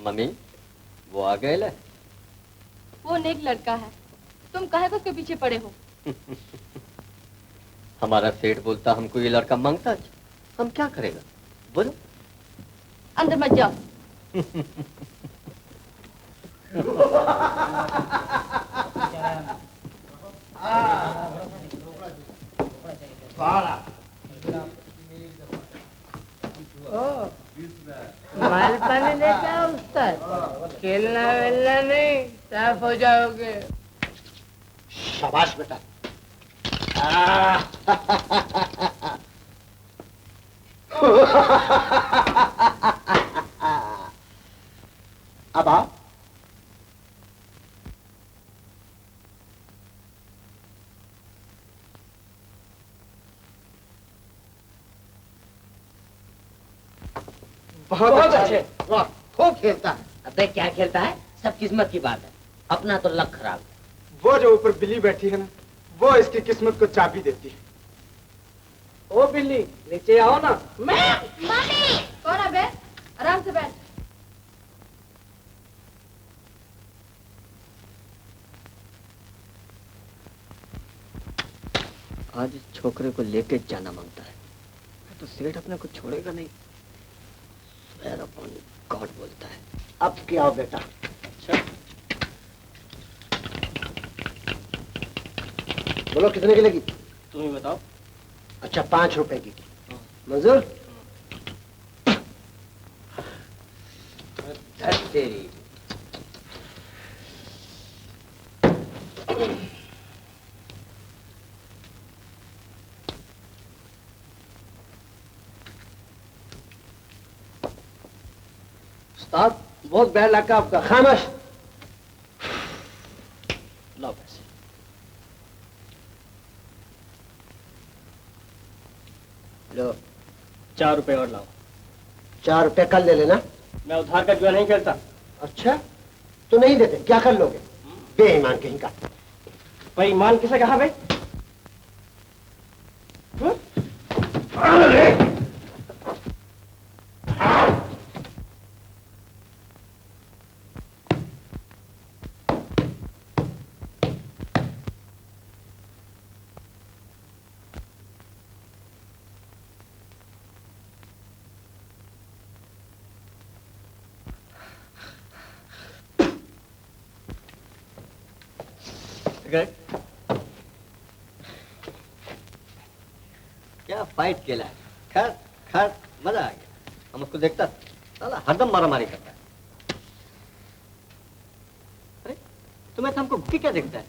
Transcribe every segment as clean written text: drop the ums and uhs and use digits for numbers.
Mummy वो आ गए ले। वो नेक लड़का है, तुम काहे को उसके पीछे पड़े हो? हमारा सेठ बोलता हमको ये लड़का मांगता है, हम क्या करेगा बोलो। अंदर मत जाओ। माल पानी लेके आओ उस्ताद, खेलना वेलना नहीं, साफ हो जाओगे। शाबाश बेटा। अब आओ। बहुत अच्छे। वाह, खूब खेलता है। अबे क्या खेलता है, सब किस्मत की बात है, अपना तो लक खराब है। वो जो ऊपर बिल्ली बैठी है ना, वो इसकी किस्मत को चाबी देती है। ओ बिल्ली, नीचे आओ ना। मैं मम्मी। कौन है बे? आराम से बैठ। आज इस छोकरे को लेके जाना मांगता है, तो सेठ अपने को छोड़ेगा नहीं। स्वेयर अपॉन गॉड बोलता है। अब क्या हो बेटा? अच्छा बोलो कितने की लगी? तुम ही बताओ। अच्छा 5 रुपए की। मंजूर? तेरी उस्ताद बहुत बैड लगा आपका। खामोश। लो पैसे। लो 4 रुपए और लाओ। 4 रुपए कल ले लेना। मैं उधार का जुआ नहीं खेलता। अच्छा तो नहीं देते, क्या कर लोगे? बेईमान कहीं का। भाई ईमान किसे कहा भाई? क्या फाइट खेला है। खैर खैर मजा आ गया। हम उसको देखता साला हरदम मारामारी करता है। अरे तुम्हें तो हमको भूखी क्या देखता है?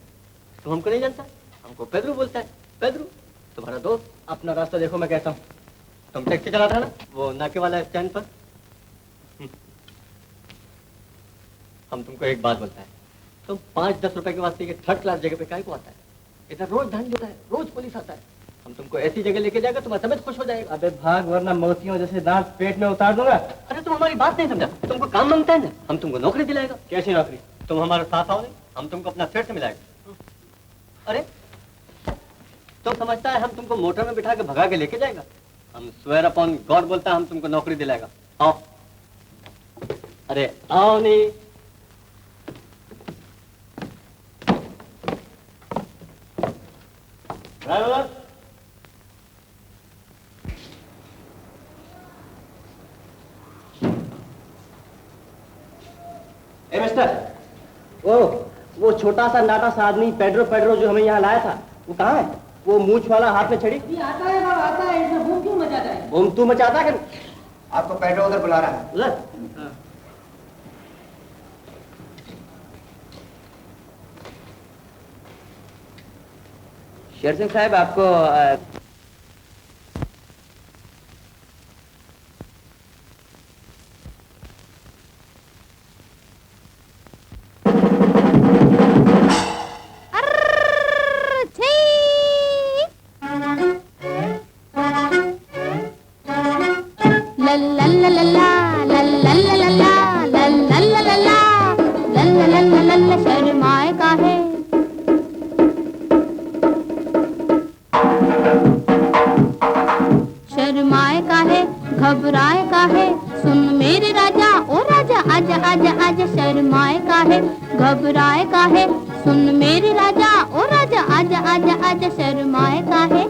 तुम हमको नहीं जानता? हमको पेद्रू बोलता है। पेद्रू तुम्हारा दोस्त। अपना रास्ता देखो मैं कहता हूँ। तुम टैक्सी चला था ना वो नाके वाला स्टैंड पर। हम तुमको एक बात बोलता है, तुम 5-10 रुपए के वास्ते थर्ड क्लास जगह पे काहे को आता है? इधर रोज धान होता है, रोज पुलिस आता है। हम तुमको ऐसी जगह लेके जाएगा तुम्हारा तबियत खुश हो जाएगा। अबे भाग वरना मोतियों जैसे दांत पेट में उतार दूंगा। अरे तुम हमारी बात नहीं समझा। तुमको काम मांगता है ना, हम तुमको नौकरी दिलाएगा। कैसी नौकरी? तुम हमारे साथ आओ नहीं, हम तुमको अपना सेठ से मिलाएगा। अरे तुम समझता है हम तुमको मोटर में बिठा के भगा के लेके जाएगा? हम स्वेयर अपॉन गॉड बोलता है हम तुमको नौकरी दिलाएगा। आओ। अरे आओ नहीं। ड्राइवर ए मिस्टर, वो छोटा सा नाटा सा आदमी पेड्रो जो हमें यहाँ लाया था वो कहाँ है? वो मूछ वाला हाथ में छड़ी। आता है बाबा, आता है, इसमें बूम क्यों मचाता है? बूम तू मचाता है? आपको पेड्रो उधर बुला रहा है। उधर? शेर सिंह साहब आपको शर्माए का है घबराए का है, सुन मेरे राजा, ओ राजा आजा आजा घबराए काहे, सुन मेरे राजा ओ राजा आजा आजा आजा शर्माए काहे।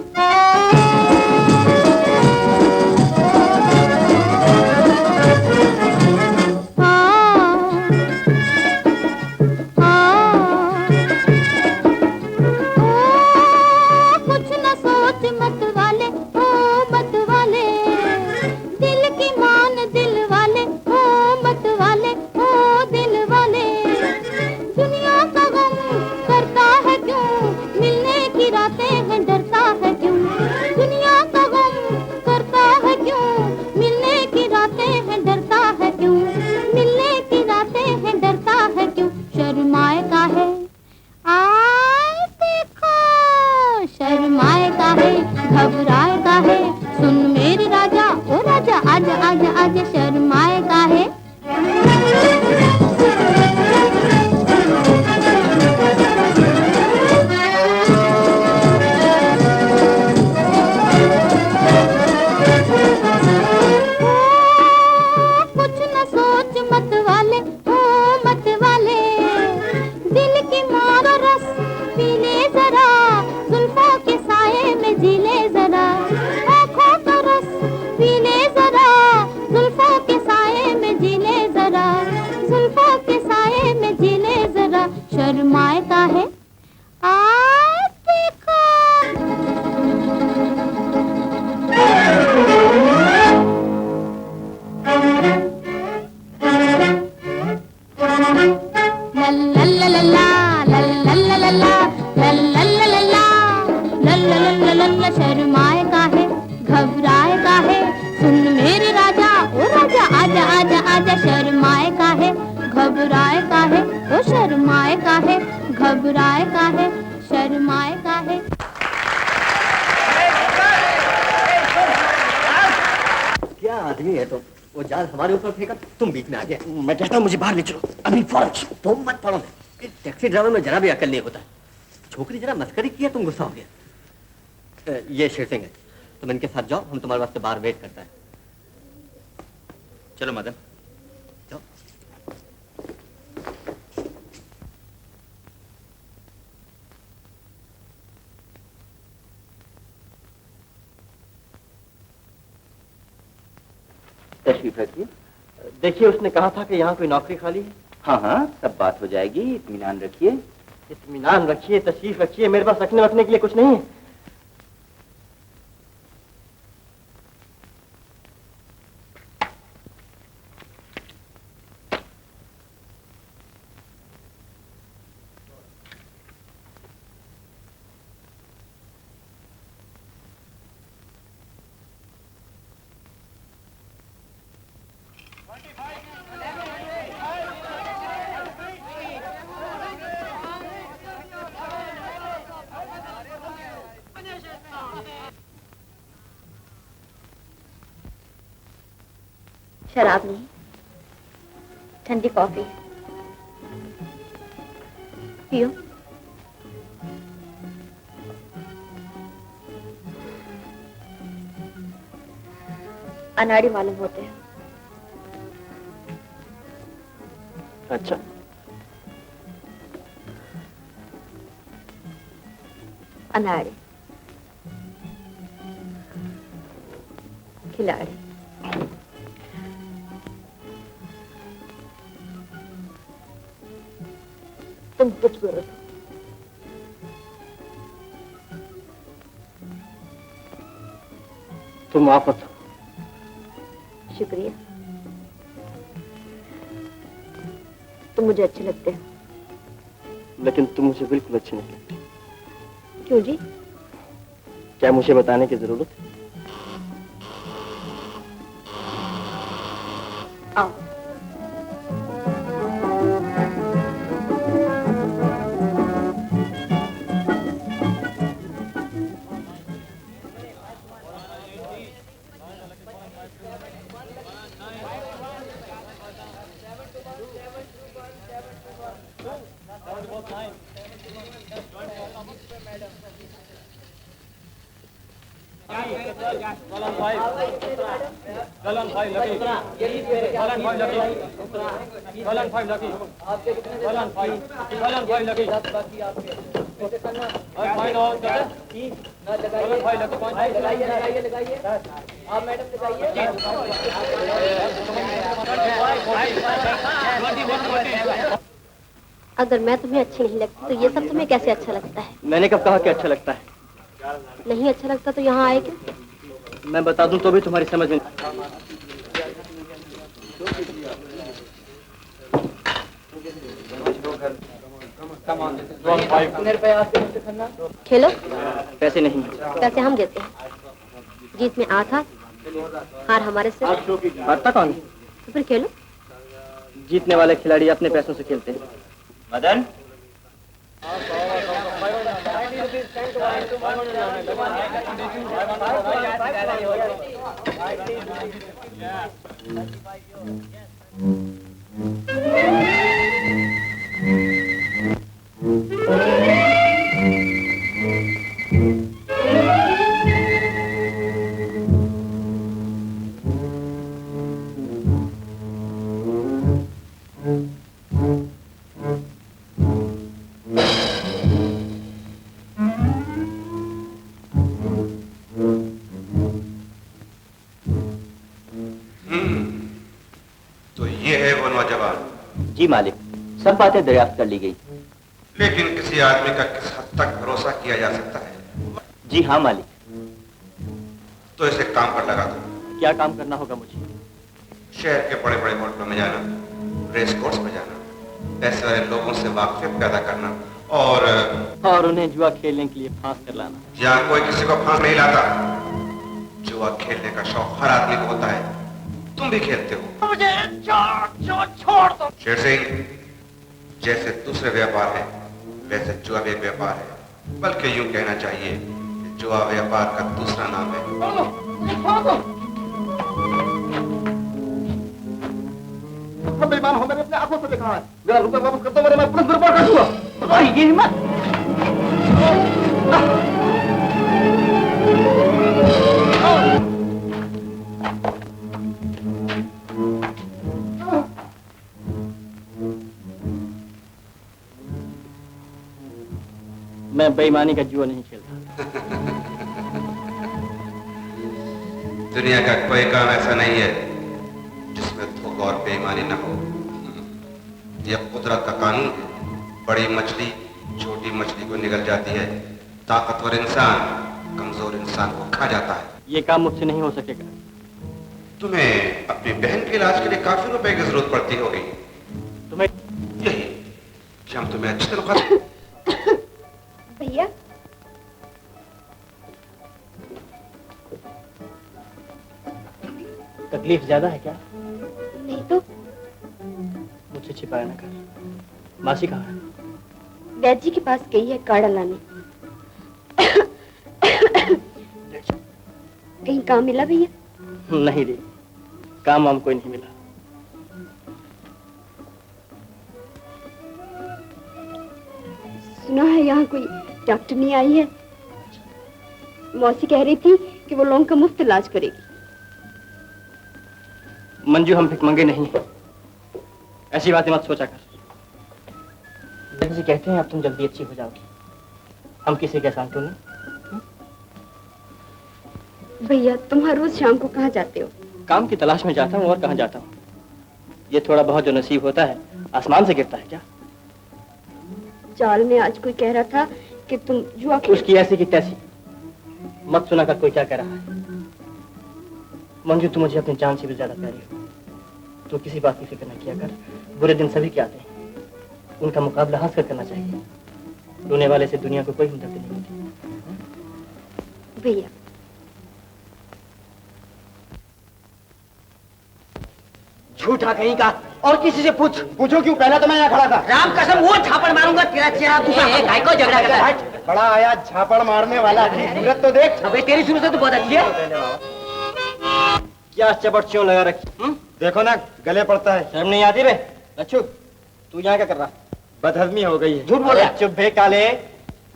मैं कहता हूँ मुझे बाहर ले चलो अभी फौरन। तुम मत पढ़ो, टैक्सी ड्राइवर में जरा भी अकल नहीं होता। छोकरी जरा मस्करी किया तुम गुस्सा हो गया। ये शेर सिंह है, तुम इनके साथ जाओ, हम तुम्हारे वास्ते बाहर वेट करता है। चलो मदन जाओ। तशरीफ रखिए। देखिए उसने कहा था कि यहाँ कोई नौकरी खाली है। हाँ हाँ सब बात हो जाएगी, इत्मीनान रखिए। इत्मीनान रखिए, तशरीफ रखिए, मेरे पास रखने वखने के लिए कुछ नहीं है। शराब नहीं, ठंडी कॉफी पियो। अनाड़ी मालूम होते हैं। अच्छा, अनाड़ी खिलाड़ी। तुम कुछ बोलो। तुम वापस हो। शुक्रिया, तुम मुझे अच्छे लगते हो। लेकिन तुम मुझे बिल्कुल अच्छी नहीं लगती। क्यों जी? क्या मुझे बताने की जरूरत है? आओ। अगर मैं तुम्हें अच्छी नहीं लगती तो ये सब तुम्हें कैसे अच्छा लगता है? मैंने कब कहा कि अच्छा लगता है? नहीं अच्छा लगता तो यहाँ आए क्यों? मैं बता दूं तो भी तुम्हारी समझ में खेलो। पैसे नहीं। पैसे हम देते हैं। जीत में आ था, हार हमारे से। हारता कौन? तो फिर खेलो। जीतने वाले खिलाड़ी अपने पैसों से खेलते हैं। मदन, जी मालिक, सब बातें दरियाफ्त कर ली गई। लेकिन किसी आदमी का किस हद तक भरोसा किया जा सकता है? जी हाँ मालिक। तो इसे काम पर लगा दो। क्या काम करना होगा मुझे? शहर के बड़े बड़े होटलों में जाना, रेस कोर्स में जाना, पैसे वाले लोगों से वाकफियत पैदा करना और उन्हें जुआ खेलने के लिए फांस कर लाना। यहाँ कोई किसी को फांस नहीं लाता। जुआ खेलने का शौक हर आदमी को होता है। तुम भी खेलते हो। मुझे छोड़ दो। शेर सिंह, जैसे दूसरे व्यापार है वैसे जुआ भी एक व्यापार है, बल्कि यूं कहना चाहिए कि जुआ व्यापार का दूसरा नाम है। बेईमान हो, मैंने अपने आंखों से देखा है। मेरा रुपया वापस कर दो, वरना मैं पुलिस में रिपोर्ट कर दूंगा। ये हिम्मत! मैं बेईमानी का जुआ नहीं खेलता। दुनिया का कोई काम ऐसा नहीं है जिसमें धोखा और बेईमानी न हो। यह कुदरत का कानून है। बड़ी मछली छोटी मछली को निगल जाती है। ताकतवर इंसान कमजोर इंसान को खा जाता है। ये काम मुझसे नहीं हो सकेगा। तुम्हें अपनी बहन के इलाज के लिए काफी रुपए की जरूरत पड़ती होगी। तुम्हें यही कि हम तुम्हें अच्छी तनख्वाह। भैया, तकलीफ ज्यादा है क्या? नहीं तो मुझसे छिपाया न कर। मासी कहाँ है? वैद्य जी के पास गई है काढ़ा लाने। कहीं काम मिला भैया? नहीं रे, काम वाम कोई नहीं मिला। सुना है यहाँ कोई डॉक्टर नहीं आई है। मौसी कह रही थी कि वो लोगों का मुफ्त इलाज करेगी। मंजू, हम भिखमंगे नहीं हैं। ऐसी बातें मत सोचा कर। जी कहते हैं अब तुम जल्दी अच्छी हो जाओगी। हम किसी के एहसान क्यों नहीं? भैया, तुम हर रोज शाम को कहाँ जाते हो? काम की तलाश में जाता हूँ, और कहाँ जाता हूँ। ये थोड़ा बहुत जो नसीब होता है आसमान से गिरता है क्या? चाल में आज कोई कह रहा था कि तुम जुआ उसकी ऐसी की तैसी मत सुना कर कोई क्या कह रहा है। मंजू, तू मुझे अपनी जान से भी ज्यादा प्यारी हो। तू किसी बात की फिक्र न किया कर। बुरे दिन सभी के आते हैं, उनका मुकाबला हंस कर करना चाहिए। रोने वाले से दुनिया को कोई हमदर्दी नहीं होती। भैया, झूठा कहीं का। और किसी से पूछ। पूछो क्यों? पहला तो मैं यहाँ खड़ा था। राम कसम, वो झापड़ मारूंगा तेरा चेहरा दूसरा। भाई को झगड़ा करता है। बड़ा आया झापड़ मारने वाला। सूरत तो देख। अबे तेरी सूरत तो बहुत अच्छी है। क्या चपट क्यों लगा रखी? देखो ना, गले पड़ता है। शर्म नहीं आती बे? अच्छू, तू यहाँ क्या कर रहा? बदहजमी हो गई है। झूठ बोला। चुप बे काले।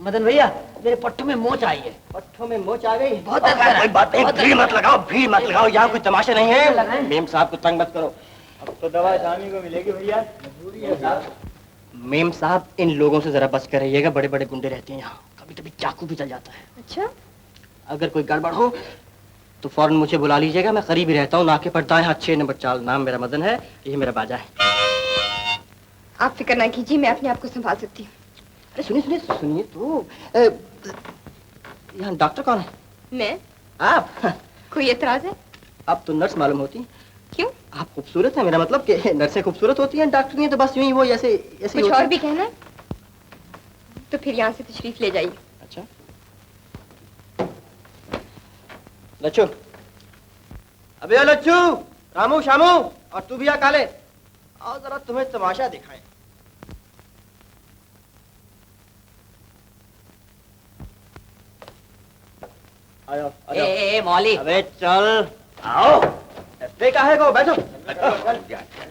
मदन भैया, मेरे पट्टों में मोच आई है। पट्टों में मोच आ गई? बहुत कोई बात नहीं, भीड़ मत लगाओ, भीड़ मत लगाओ, यहाँ कोई तमाशा नहीं है। मेम साहब को तंग मत करो। अब तो दवा शामी को मिलेगी भैया, मजबूरी है साहब। मेम साहब, इन लोगों से जरा बच कर रहिएगा, बड़े बड़े गुंडे रहते हैं यहाँ, कभी कभी चाकू भी चल जाता है। अच्छा, अगर कोई गड़बड़ हो तो फौरन मुझे बुला लीजिएगा, मैं करीब ही रहता हूँ, नाके पर दाएं हाथ 6 नंबर चाल। नाम मेरा मदन है, ये मेरा बाजा है। आप फिक्र ना कीजिए, मैं अपने आप को संभाल सकती हूँ। अरे सुनिए सुनिए सुनिए तो, यहाँ डॉक्टर कौन है? मैं? आप? कोई एतराज है? आप तो नर्स मालूम होती। क्यों? आप खूबसूरत है, मेरा मतलब कि नर्सें खूबसूरत होती हैं, डॉक्टर नहीं तो बस यूं ही वो ऐसे ऐसे कुछ और भी कहना है? तो फिर यहाँ से तशरीफ ले जाइए। अच्छा लच्छू, अबे ओ लच्छू, रामू शामू, और तू भी आ काले, आओ जरा तुम्हें तमाशा दिखाए। आओ, ए मौली, अबे चल आओ, काहे को बैठो।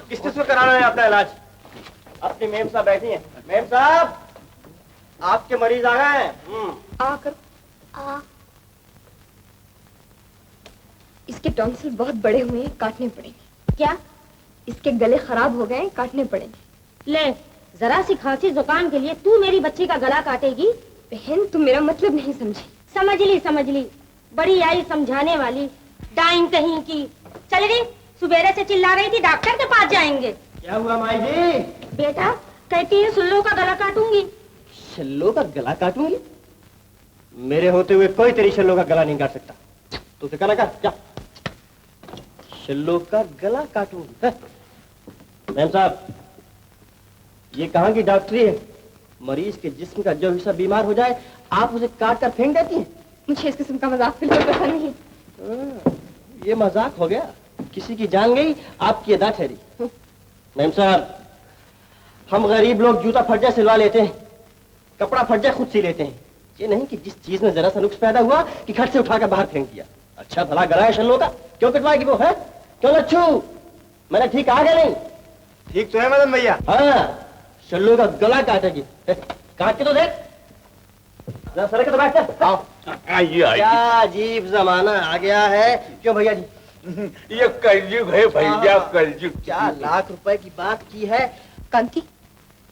किस किस को कराना है अपना इलाज? अपनी मेम साहब बैठी हैं। मेम साहब, आपके मरीज आ गए हैं। आकर इसके टॉन्सिल बहुत बड़े हुए हैं, काटने पड़ेंगे। क्या? इसके गले खराब हो गए, काटने पड़ेंगे। ले, जरा सी खांसी जुकाम के लिए तू मेरी बच्ची का गला काटेगी? बहन, तुम मेरा मतलब नहीं समझी। समझ ली, बड़ी आई समझाने वाली, डाइन कहीं की। चल रही, सुबेरे से चिल्ला रही थी डॉक्टर के पास जाएंगे। क्या हुआ माई जी? बेटा कहती है सुल्लो का गला काटूंगी। शल्लो का गला काटूंगी? मेरे होते हुए कोई तेरी शल्लो का गला नहीं काट सकता। तू फिक्र ना कर, जा। शल्लो का गला काटूंगी? मैम साहब, ये कहाँ की डॉक्टरी है? मरीज के जिस्म का जो हिस्सा बीमार हो जाए आप उसे काट कर फेंक देती हैं। मुझे इस किस्म का मजाक बिल्कुल पसंद नहीं। ये मजाक हो गया, किसी की जान गई, आपकी अदा ठहरी। मैम साहब, हम गरीब लोग जूता फट जाए सिलवा लेते हैं, कपड़ा फट जाए खुद सी लेते हैं। ये नहीं कि जिस चीज में जरा सा नुक्स पैदा हुआ कि घर से उठाकर बाहर फेंक दिया। अच्छा भला गला है शल्लो का, क्यों कटवाएगी वो? है क्यों लच्छू? मैंने ठीक आ गया नहीं? ठीक तो है मदन भैया। हाँ, शल्लो का गला काटेगी। काट के तो देख, सड़क तो बैठ कर। आओ। क्या अजीब जमाना आ गया है। क्यों भैया जी? ये कलयुग है भैया, कलयुग। क्या लाख रुपए की बात की है? कांति,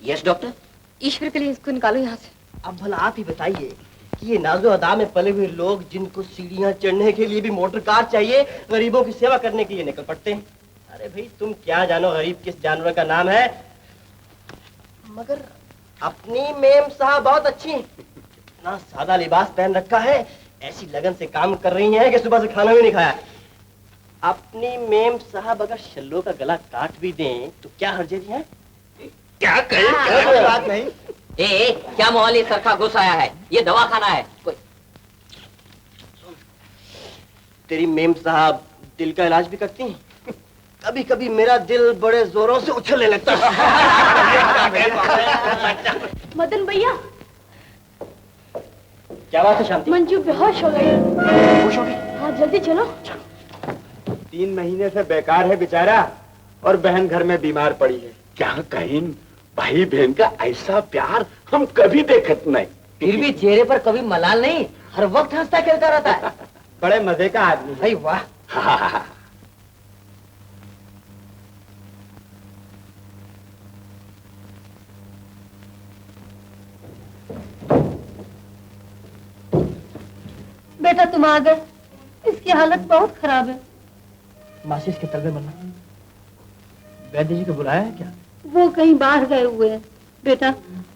यस डॉक्टर। ईश्वर के लिए इसको निकालो यहाँ से। अब भला आप ही बताइए कि ये नाजो अदा में पले हुए लोग, जिनको सीढ़ियां चढ़ने के लिए भी मोटर कार चाहिए, गरीबों की सेवा करने के लिए निकल पड़ते हैं। अरे भाई, तुम क्या जानो गरीब किस जानवर का नाम है? मगर अपनी मेम साहब बहुत अच्छी हैं। इतना सादा लिबास पहन रखा है, ऐसी लगन से काम कर रही हैं कि सुबह से खाना भी नहीं खाया। अपनी मेम साहब अगर शल्लो का गला काट भी दें तो क्या हर्ज है? क्या कहें? बात नहीं। ए, क्या मौली सर का गुस्सा आया है? ये दवा खाना है कोई। तेरी मेम साहब दिल का इलाज भी करती हैं? कभी कभी मेरा दिल बड़े जोरों से उछलने लगता है। मदन भैया, क्या बात है शांति? मंजू बेहोश हो गई। बेहोश हो गई? हाँ, जल्दी चलो। 3 महीने से बेकार है बेचारा, और बहन घर में बीमार पड़ी है। क्या कहीं भाई बहन का ऐसा प्यार हम कभी देखत नहीं। फिर भी चेहरे पर कभी मलाल नहीं, हर वक्त हंसता खेलता रहता है। बड़े मजे का आदमी है। भाई वाह। बेटा तुम आ गए, इसकी हालत बहुत खराब है। मासी इसके तलबे मरना। वैद्य जी को बुलाया है क्या? वो कहीं बाहर गए हुए हैं। बेटा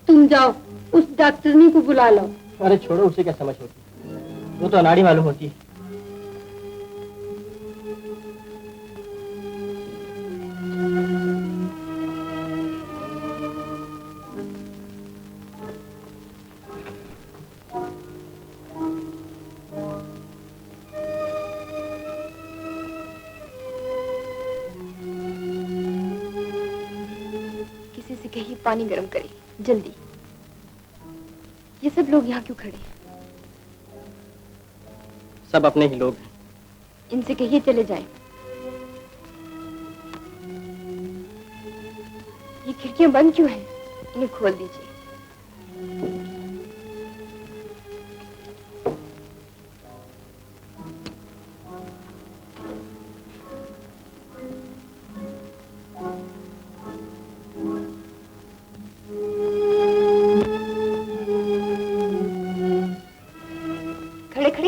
तुम जाओ, उस डॉक्टरनी को बुला लो। अरे छोड़ो, उसे क्या समझ होती, वो तो अनाड़ी मालूम होती है। किसी से कहिए पानी गर्म करे, जल्दी। ये सब लोग यहाँ क्यों खड़े हैं? सब अपने ही लोग हैं। इनसे कहिए चले जाएं। ये खिड़कियां बंद क्यों हैं? इन्हें खोल दीजिए।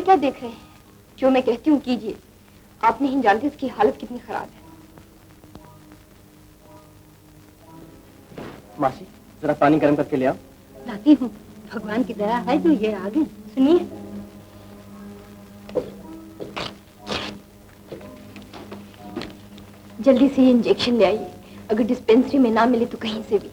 क्या देख रहे हैं? जो मैं कहती हूँ कीजिए। आप नहीं जानते इसकी हालत कितनी खराब है। मासी जरा पानी गर्म करके ले आओ। लाती हूँ। भगवान की दया है जो ये आ गए। सुनिए, जल्दी से ये इंजेक्शन ले आइए। अगर डिस्पेंसरी में ना मिले तो कहीं से भी।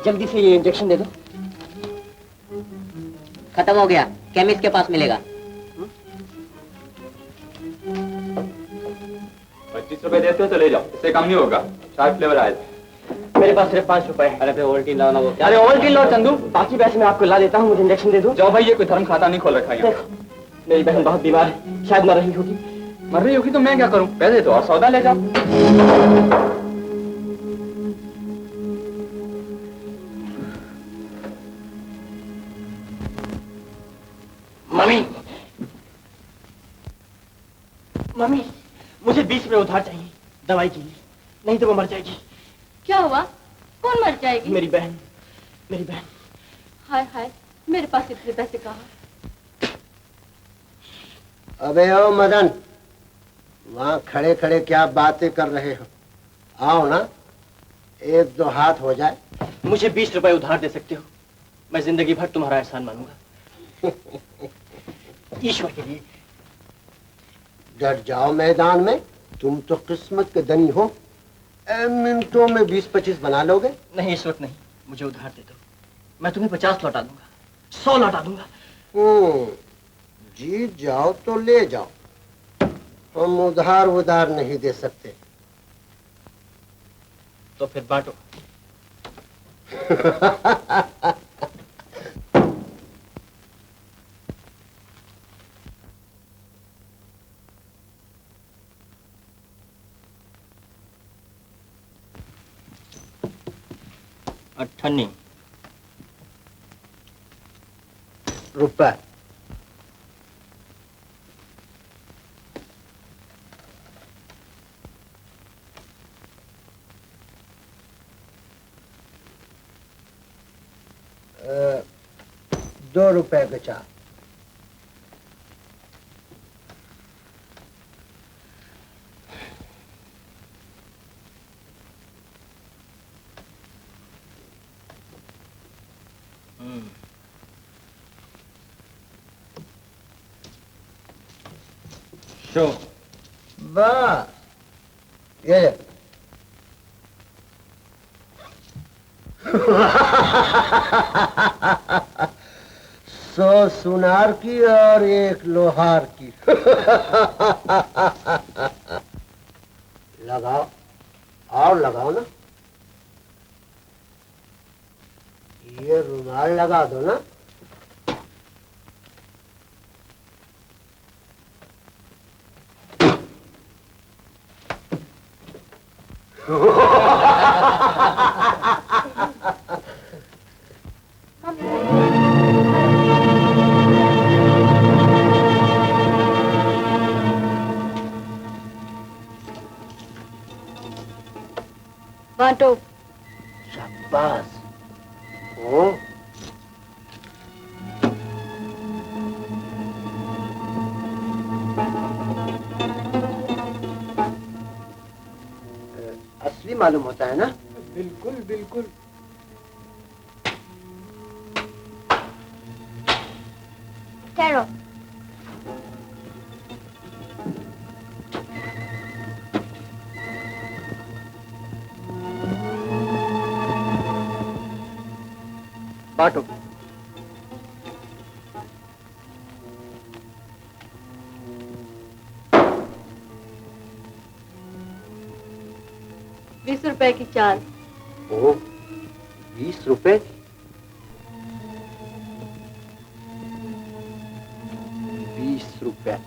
जल्दी से ये इंजेक्शन दे दो। खत्म हो गया, केमिस्ट के पास मिलेगा। 25 रुपए देते हो तो ले जाओ, इससे कम नहीं होगा। 4 फ्लेवर आए थे। मेरे पास सिर्फ 5 रुपए। अरे फिर ओवल्टीन लाओ ना वो। अरे ओवल्टीन लो चंदू, बाकी पैसे मैं आपको ला देता हूँ, मुझे इंजेक्शन दे दो। जाओ भाई, ये कोई धर्म खाता नहीं खोल रखा है। मेरी बहन बहुत बीमार है, शायद मर रही होगी। मर रही होगी तो मैं क्या करूं? पैसे तो और सौदा ले जाओ। मम्मी, मम्मी, मुझे 20 रुपए उधार चाहिए दवाई के लिए, नहीं तो वो मर जाएगी। क्या हुआ? कौन मर जाएगी? मेरी बहन, मेरी बहन। हाय हाय, मेरे पास इतने पैसे कहाँ? अबे ओ मदन, वहाँ खड़े खड़े क्या बातें कर रहे हो? आओ ना, 1-2 हाथ हो जाए। मुझे 20 रुपए उधार दे सकते हो? मैं जिंदगी भर तुम्हारा एहसान मानूंगा। ईश्वर के लिए। डट जाओ मैदान में, तुम तो किस्मत के धनी हो। मिनटों में 20-25 बना लोगे। नहीं इस वक्त नहीं, मुझे उधार दे दो। मैं तुम्हें 50 लौटा दूंगा, 100 लौटा दूंगा। जीत जाओ तो ले जाओ, हम उधार नहीं दे सकते। तो फिर बांटो। अट्ठानी रुपए। ₹2 के 4। शो बस ये ले। सौ सुनार की और 1 लोहार की। लगाओ और लगाओ ना, ये रुमाल लगा दो ना। बांटो। शाबाश। ओ असली मालूम होता है ना? बिल्कुल बिल्कुल। ठहरो। बांटो। ₹20 की 4। ओ 20 रुपए। 20 रुपए।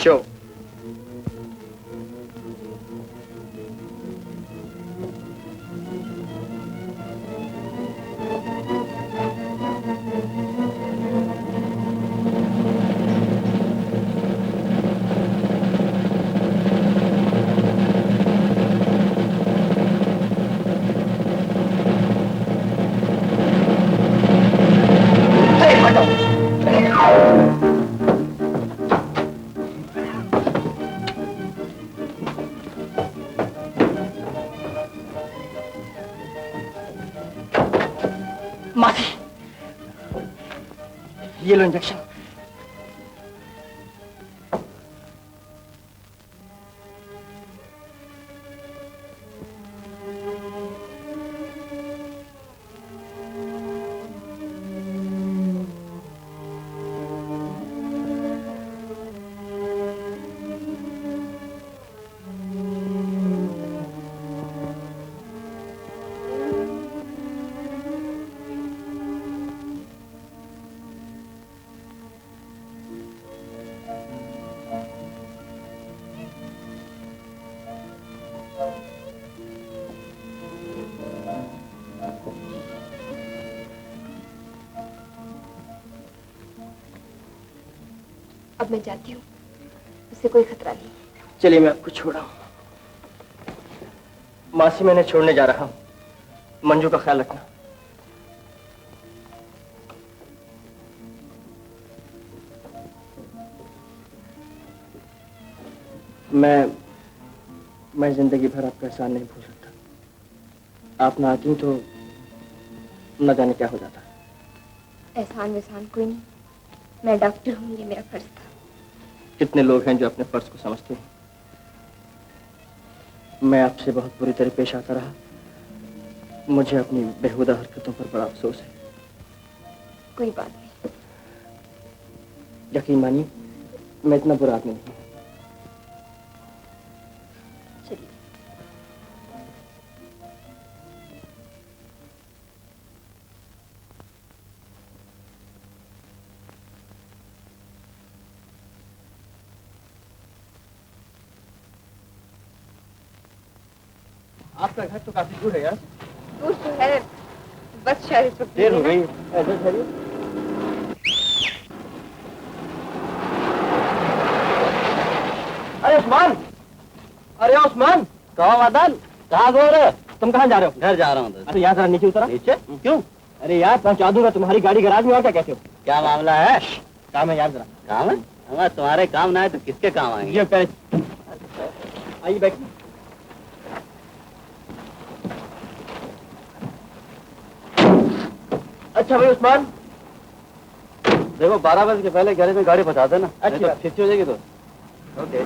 शो मासी, ये लो इंजेक्शन। अब मैं जाती हूँ, उससे कोई खतरा नहीं। चलिए मैं आपको छोड़ा हूँ। मासी, मैंने छोड़ने जा रहा हूँ। मंजू का ख्याल रखना। मैं जिंदगी भर आपका एहसान नहीं भूल सकता। आप ना आती तो न जाने क्या हो जाता। एहसान वहसान कोई नहीं, मैं डॉक्टर हूँ, ये मेरा फर्ज था। कितने लोग हैं जो अपने फर्ज को समझते हैं। मैं आपसे बहुत बुरी तरह पेश आता रहा। मुझे अपनी बेहुदा हरकतों पर बड़ा अफसोस है। कोई बात नहीं। यकीन मानिए, मैं इतना बुरा आदमी नहीं हूं। चलिए। आपका घर तो काफी दूर है यार। दूर तो है, बस शायद इस वक्त देर हो गई। ऐसा चलिए। अरे उस्मान, अरे उस्मान। कहो मदन, कहाँ गो रहे? तुम कहाँ जा रहे हो? घर जा रहा हूँ। अरे यार जरा नीचे उतरा। नीचे क्यों? अरे यार पहुंचा दूंगा तुम्हारी गाड़ी गैराज में, और क्या कहते हो? क्या मामला है? काम है यार जरा। काम है? हमारे तुम्हारे काम ना है तो किसके काम आएंगे? ये पहले आइए बैठिए। अच्छा भाई उस्मान, देखो 12 बजे के पहले गैरेज में गाड़ी पहुंचा देना। अच्छी तो बात। 50 हो जाएगी तो ओके।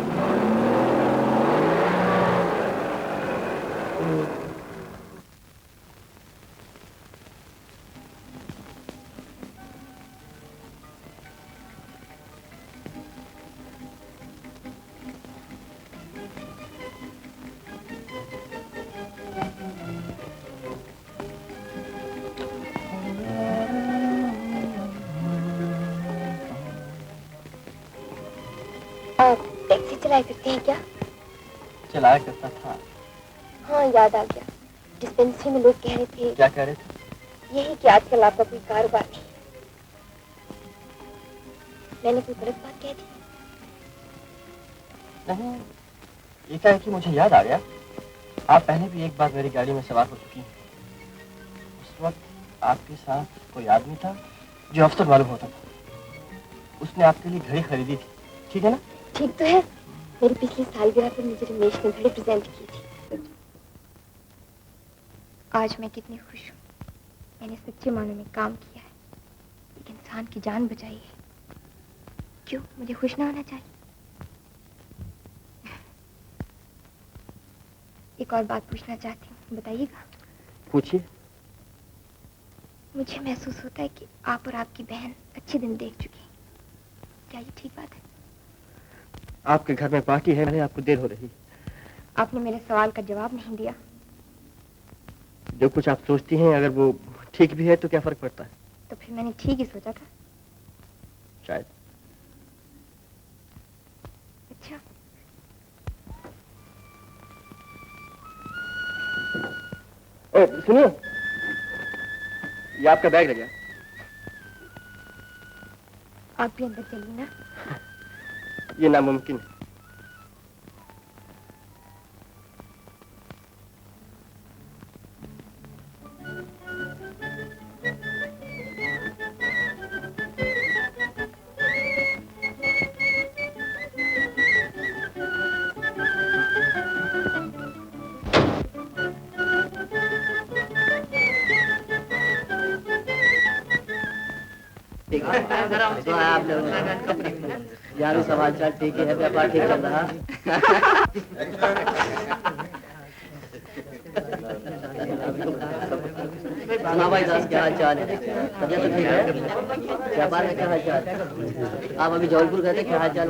टैक्सी चलाया करते हैं क्या? चलाया करता था। हाँ याद आ गया, डिस्पेंसरी में लोग कह रहे थे। क्या कह रहे थे? यही कि आजकल आपका कोई कारोबार नहीं। मैंने कोई गलत बात कह दी? नहीं, ये क्या है कि मुझे याद आ गया, आप पहले भी एक बार मेरी गाड़ी में सवार हो चुकी हैं। उस वक्त आपके साथ कोई आदमी था जो अफसर मालूम होता था। उसने आपके लिए घड़ी खरीदी थी, ठीक है ना? ठीक तो है। मेरी पिछली सालगिरह पर मुझे रमेश ने घड़ी प्रेजेंट की थी। आज मैं कितनी खुश हूँ। मैंने सच्चे मानों में काम किया है, एक इंसान की जान बचाई है। क्यों मुझे खुश ना होना चाहिए? एक और बात पूछना चाहती हूँ, बताइएगा। पूछिए। मुझे महसूस होता है कि आप और आपकी बहन अच्छे दिन देख चुकी हैं। क्या ये ठीक बात है? आपके घर में पार्टी है, आपको देर हो रही। आपने मेरे सवाल का जवाब नहीं दिया। जो कुछ आप सोचती हैं अगर वो ठीक भी है तो क्या फर्क पड़ता है? तो फिर मैंने ठीक ही सोचा था। शायद। अच्छा। सुनिए, ये आपका बैग लग गया। आप भी अंदर चलिए ना। ये नामुमकिन है। तो आप लोग यार समाचार ठीक है, व्यापार ठीक चल रहा। सुना भाई दास, क्या हाल चाल है? तबियत तो ठीक है? व्यापार में क्या हाल चाल? आप अभी जौनपुर गए थे, क्या हाल चाल?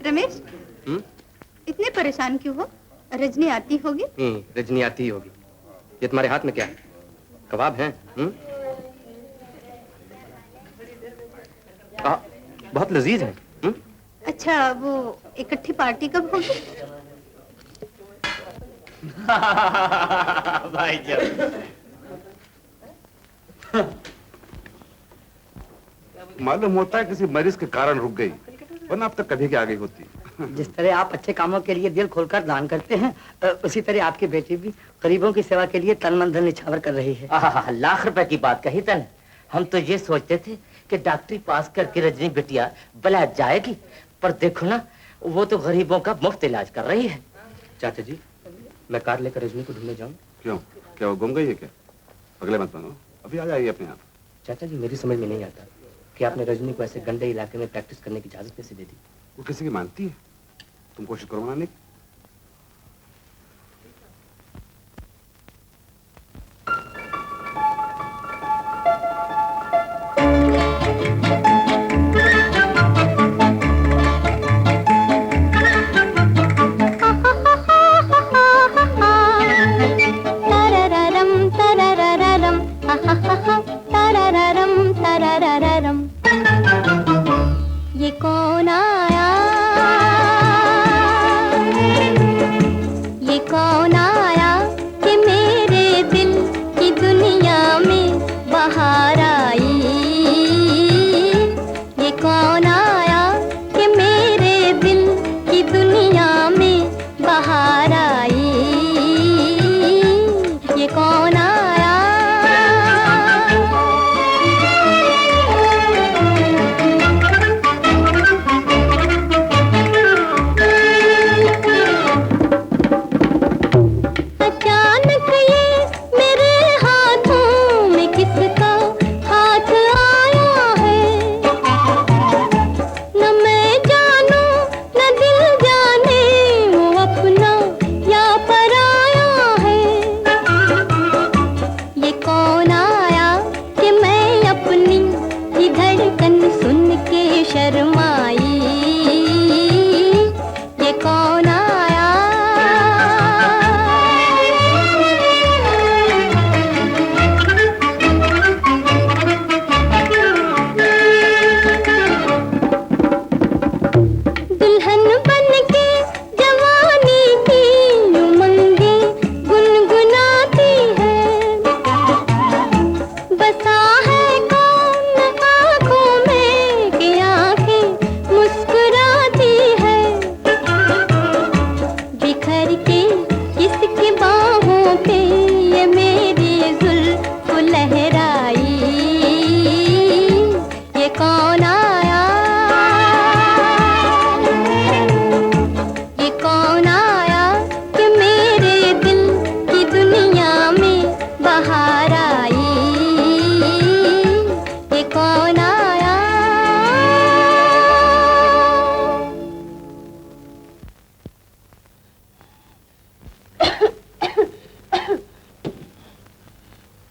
रमेश, इतने परेशान क्यों हो? रजनी आती होगी? रजनी आती होगी। ये तुम्हारे हाथ में क्या है? कबाब हैं? बहुत लजीज है। अच्छा, वो इकट्ठी पार्टी कब होगी? भाई मालूम होता है किसी मरीज के कारण रुक गई, वरना अब तक कभी के आ गई होती। जिस तरह आप अच्छे कामों के लिए दिल खोलकर दान करते हैं, उसी तरह आपकी बेटी भी गरीबों की सेवा के लिए तन मन धन निछावर कर रही है। लाख रुपए की बात कही तन। हम तो ये सोचते थे कि डॉक्टरी पास करके रजनी बिटिया बला जाएगी, पर देखो ना, वो तो गरीबों का मुफ्त इलाज कर रही है। चाचा जी, मैं कार लेकर रजनी को ढूंढने जाऊं? क्यों, क्या वो गुम गई है क्या? अगले मत बनो, अभी आ जाइए अपने यहाँ। चाचा जी, मेरी समझ में नहीं आता कि आपने रजनी को ऐसे गंदे इलाके में प्रैक्टिस करने की इजाजत कैसे दे दी? वो किसी की मानती है, तुम कोशिश करो मनाने की। ये कौन आया, ये कौन आया कि मेरे दिल की दुनिया में बाहर आई। ये कौन आया कि मेरे दिल की दुनिया में बाहर आई। ये कौन आया।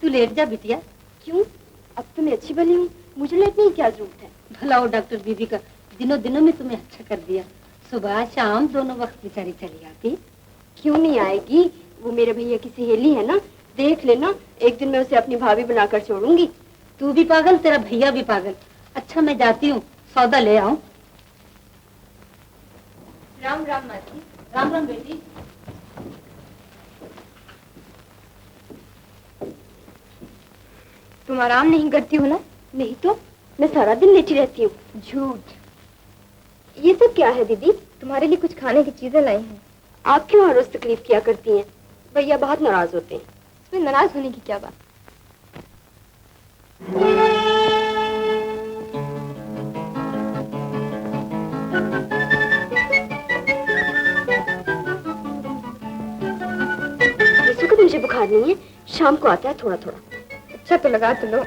लेट जा बिटिया। क्यों? अब तो मैं अच्छी भली हूँ, मुझे लेटने की क्या जरूरत है? भला वो डॉक्टर बीबी का दिनों दिनों में तुम्हें अच्छा कर दिया। सुबह शाम दोनों वक्त बेचारी चली आती। क्यों नहीं आएगी? वो मेरे भैया की सहेली है ना, देख लेना, एक दिन मैं उसे अपनी भाभी बनाकर छोड़ूंगी। तू भी पागल, तेरा भैया भी पागल। अच्छा मैं जाती हूँ, सौदा ले आऊं। राम राम मासी। राम राम बेटी। तुम आराम नहीं करती हो ना? नहीं तो मैं सारा दिन लेटी रहती हूँ। झूठ। ये सब क्या है दीदी? तुम्हारे लिए कुछ खाने की चीजें लाई हैं। आप क्यों हर रोज तकलीफ किया करती हैं? भैया बहुत नाराज होते हैं। इसमें नाराज होने की क्या बात? इस वक्त मुझे बुखार नहीं है, शाम को आता है थोड़ा थोड़ा। अच्छा तो लगा तो लो।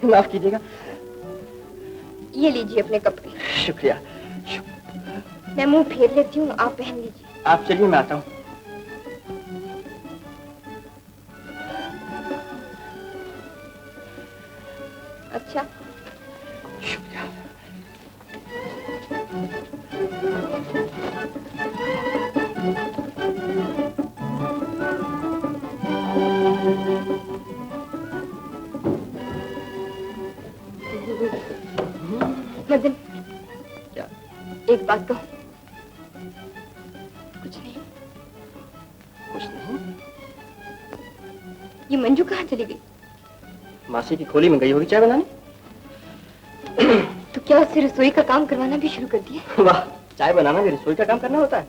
माफ कीजिएगा। ये लीजिए अपने कपड़े। शुक्रिया। मैं मुंह फेर लेती हूँ, आप पहन लीजिए। आप चलिए, मैं आता हूँ। अच्छा। शुक्रिया। मदन, क्या? एक बात कहूँ? कुछ नहीं। कुछ नहीं? ये मंजू कहाँ चली गई? मासी की खोली में गई होगी चाय बनाने। तो क्या उससे रसोई का काम करवाना भी शुरू कर दिया? वाह, चाय बनाना भी रसोई का काम करना होता है।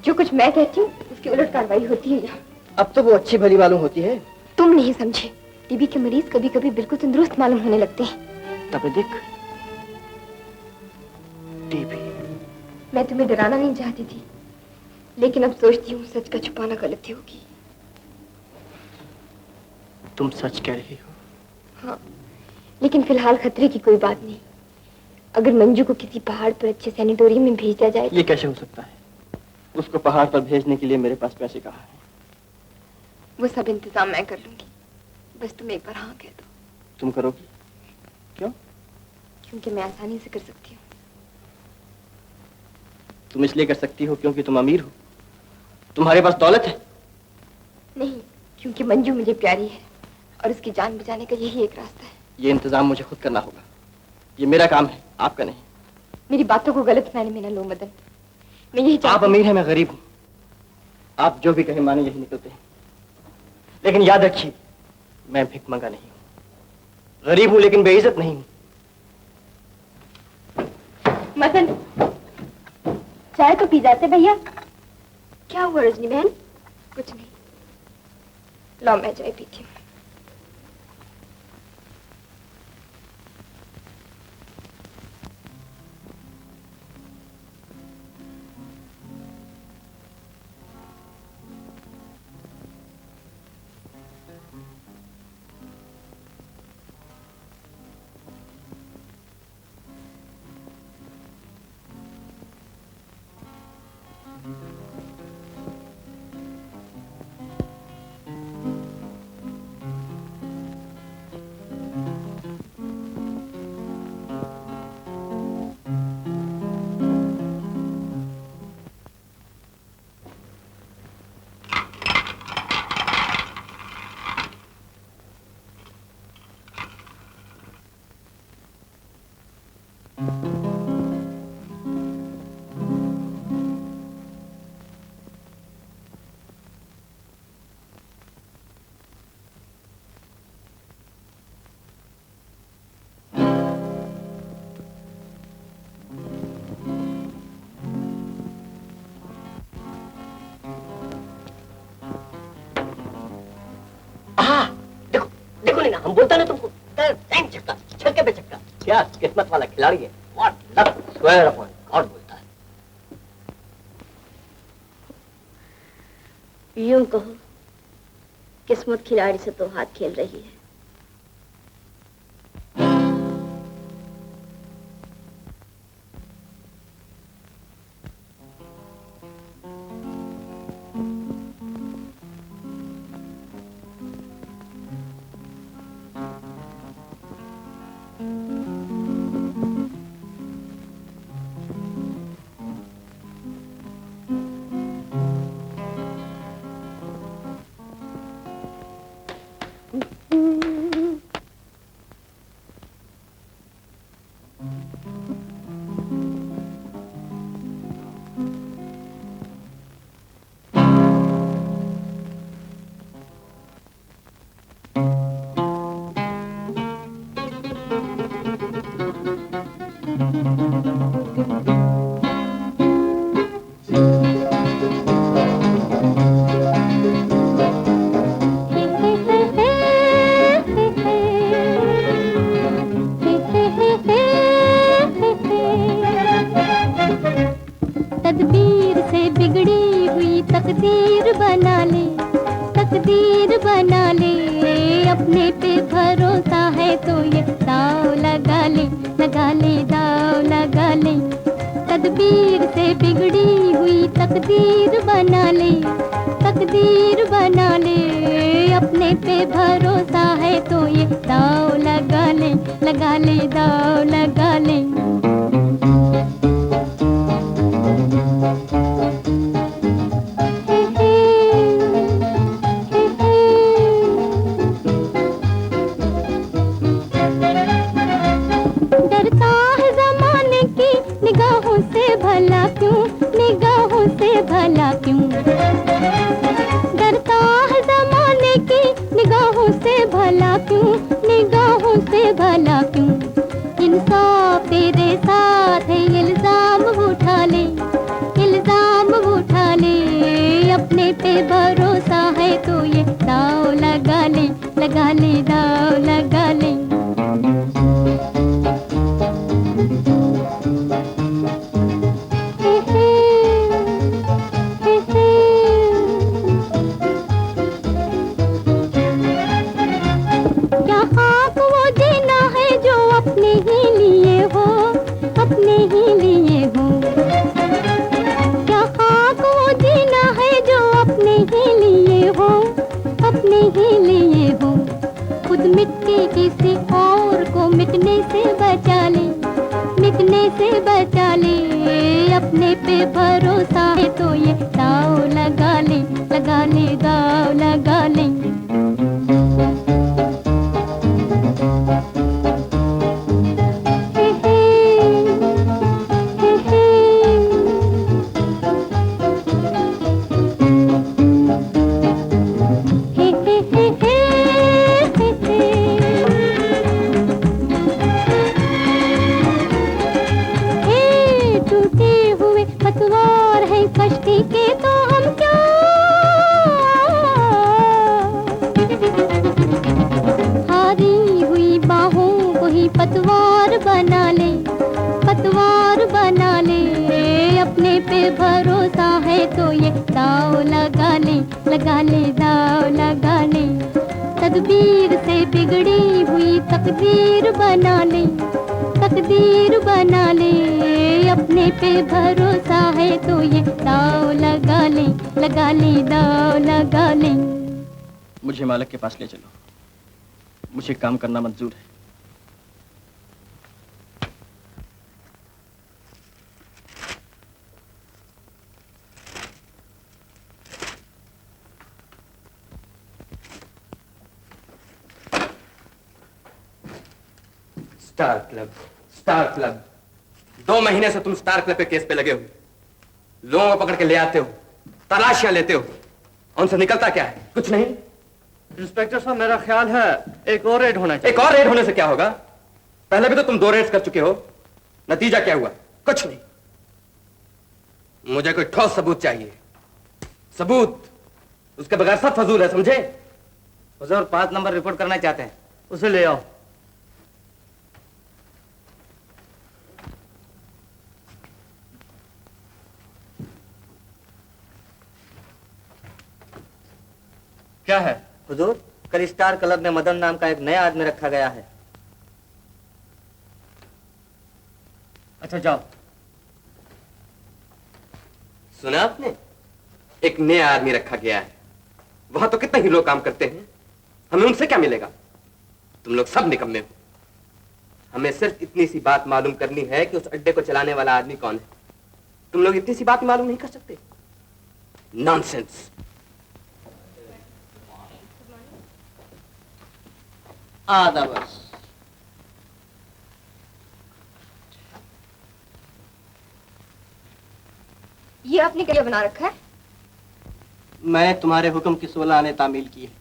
जो कुछ मैं कहती हूँ उसकी उलट कार्रवाई होती है यहाँ। अब तो वो अच्छी भली मालूम होती है। तुम नहीं समझे, टीबी के मरीज कभी कभी बिल्कुल तंदुरुस्त मालूम होने लगते हैं। तब देख, टीबी। मैं तुम्हें डराना नहीं चाहती थी, लेकिन अब सोचती हूँ सच का छुपाना गलती होगी। तुम सच कह रही हो? हाँ, लेकिन फिलहाल खतरे की कोई बात नहीं। अगर मंजू को किसी पहाड़ पर अच्छे सैनिटोरियम में भेजा जाए। ये कैसे हो सकता है? उसको पहाड़ पर भेजने के लिए मेरे पास पैसे कहाँ हैं? वो सब इंतजाम मैं कर लूंगी, बस तुम एक बार हाँ कह दो। तुम करोगी? क्यों? क्योंकि मैं आसानी से कर सकती हूँ। तुम इसलिए कर सकती हो क्योंकि तुम अमीर हो? तुम्हारे पास दौलत है? नहीं, क्योंकि मंजू मुझे प्यारी है और उसकी जान बचाने का यही एक रास्ता है। ये इंतजाम मुझे खुद करना होगा। ये मेरा काम है, आपका नहीं। मेरी बातों को गलत मायने में न लो मदन। मैं यही आप अमीर हैं, मैं गरीब हूँ। आप जो भी कहें माने यही निकलते हैं। लेकिन याद रखिए, मैं भिखमंगा नहीं हूँ। गरीब हूँ लेकिन बेइज्जत नहीं हूँ। मदन, चाय तो पी जाते भैया। क्या हुआ रजनी बहन? कुछ नहीं, लो मैं चाय पीती हूँ। हम बोलता ना तुमको, छक्का, छक्के पे छक्का। क्या किस्मत वाला खिलाड़ी है। What luck, swear upon God बोलता है। यूं कहो, किस्मत खिलाड़ी से तो हाथ खेल रही है। तकदीर से बिगड़ी हुई तकदीर बना ले, तकदीर बना ले। अपने पे भरोसा है तो ये दाव लगा ले, लगा ले, दाव लगा ले। तकदीर से बिगड़ी हुई तकदीर बना ले, तकदीर बना ले। अपने पे भरोसा है तो ये दाव लगा ले, लगा ले, दाव लगा ले। डरता है जमाने की निगाहों से भला क्यों, निगाहों से भला क्यों। डरता है जमाने की निगाहों से भला क्यों, निगाहों से भला क्यों। इंसाफ तेरे साथ है, इल्जाम उठा ले, इल्जाम उठा ले। अपने पे भरोसा है तो ये दाव लगा ले, लगा ले, दाव लगा ले। यहाँ को वो जीना है जो अपने ही लिए हो, अपने ही लिए हो। यहाँ को वो जीना है जो अपने ही लिए हो, अपने ही लिए हो। खुद मिट के किसी और को मिटने से बचा ले, मिटने से बचा ले। अपने पे भरोसा है तो ये दाव लगा ले, लगा ले, दाव लगा ले। टूटे हुए पतवार है कश्ती के तो हम क्या। हारी हुई बाहों को ही पतवार बना ले, पतवार बना ले। अपने पे भरोसा है तो ये दाव लगा ले, लगा ले, दाव लगा ले। तदबीर से बिगड़ी हुई तकदीर बना ले, तकदीर बना ले। अपने पे भरोसा है तो ये दाव लगा ले, लगा ले, दाव लगा ले। मुझे मालिक के पास ले चलो, मुझे काम करना मंजूर है। Star club, star club. 2 महीने से तुम स्टार क्लब के केस पे लगे हो, लोगों को पकड़ के ले आते हो, तलाशियां लेते हो, उनसे निकलता क्या है? कुछ नहीं। इंस्पेक्टर साहब, मेरा ख्याल है एक और रेड होना चाहिए। एक और रेड होने से क्या होगा? पहले भी तो तुम 2 रेड्स कर चुके हो, नतीजा क्या हुआ? कुछ नहीं। मुझे कोई ठोस सबूत चाहिए, सबूत। उसके बगैर सब फजूल है, समझे? हुजूर 5 नंबर रिपोर्ट करना चाहते हैं, उसे ले आओ। क्या है? हुजूर, कल स्टार क्लब में मदन नाम का एक नया आदमी रखा गया है। अच्छा जाओ। सुना आपने? एक नया आदमी रखा गया है। वहां तो कितने ही लोग काम करते हैं, हमें उनसे क्या मिलेगा? तुम लोग सब निकम्मे हो। हमें सिर्फ इतनी सी बात मालूम करनी है कि उस अड्डे को चलाने वाला आदमी कौन है। तुम लोग इतनी सी बात मालूम नहीं कर सकते? नॉनसेंस। आधा बस। ये आपने क्या बना रखा है? मैंने तुम्हारे हुक्म की 16 आने तामील की है।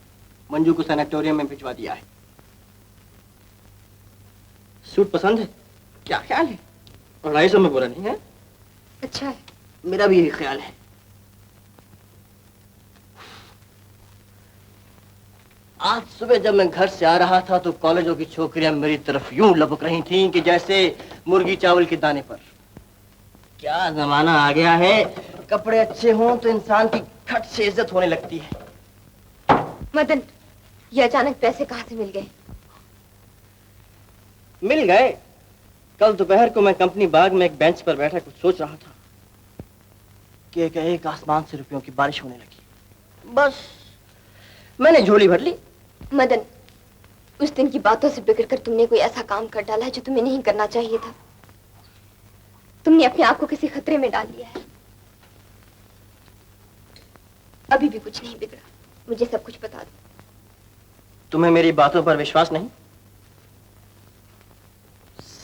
मंजू को सैनिटोरियम में भिजवा दिया है। सूट पसंद है? क्या ख्याल है? 250 में बुरा नहीं है। अच्छा है। मेरा भी यही ख्याल है। आज सुबह जब मैं घर से आ रहा था तो कॉलेजों की छोकरियां मेरी तरफ यूं लपक रही थीं कि जैसे मुर्गी चावल के दाने पर। क्या जमाना आ गया है, कपड़े अच्छे हों तो इंसान की खट से इज्जत होने लगती है। मदन, ये अचानक पैसे कहाँ से मिल गए? मिल गए। कल दोपहर को मैं कंपनी बाग में एक बेंच पर बैठा कुछ सोच रहा था कि एक आसमान से रुपयों की बारिश होने लगी। बस मैंने झोली भर ली। मदन, उस दिन की बातों से बिगड़कर तुमने कोई ऐसा काम कर डाला है जो तुम्हें नहीं करना चाहिए था। तुमने अपने आप को किसी खतरे में डाल लिया है। अभी भी कुछ नहीं बिगड़ा, मुझे सब कुछ बता दो। तुम्हें मेरी बातों पर विश्वास नहीं?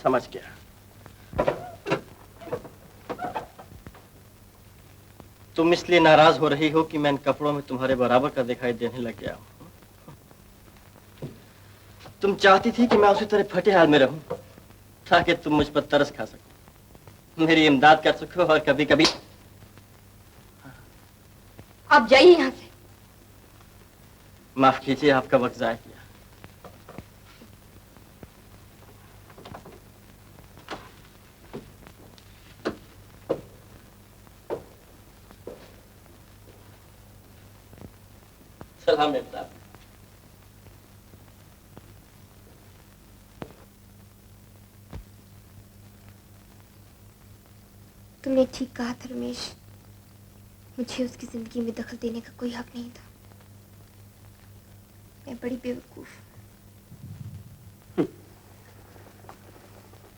समझ गया। तुम इसलिए नाराज हो रही हो कि मैं इन कपड़ों में तुम्हारे बराबर का दिखाई देने लग गया हूं। तुम चाहती थी कि मैं उसी तरह फटे हाल में रहूं ताकि तुम मुझ पर तरस खा सको, मेरी इमदाद कर सको और कभी कभी। आप जाइए यहां से। माफ कीजिए, आपका वक्त जाया किया। सलाम साहब। तुमने ठीक कहा था रमेश, मुझे उसकी जिंदगी में दखल देने का कोई हक नहीं था। मैं बड़ी बेवकूफ।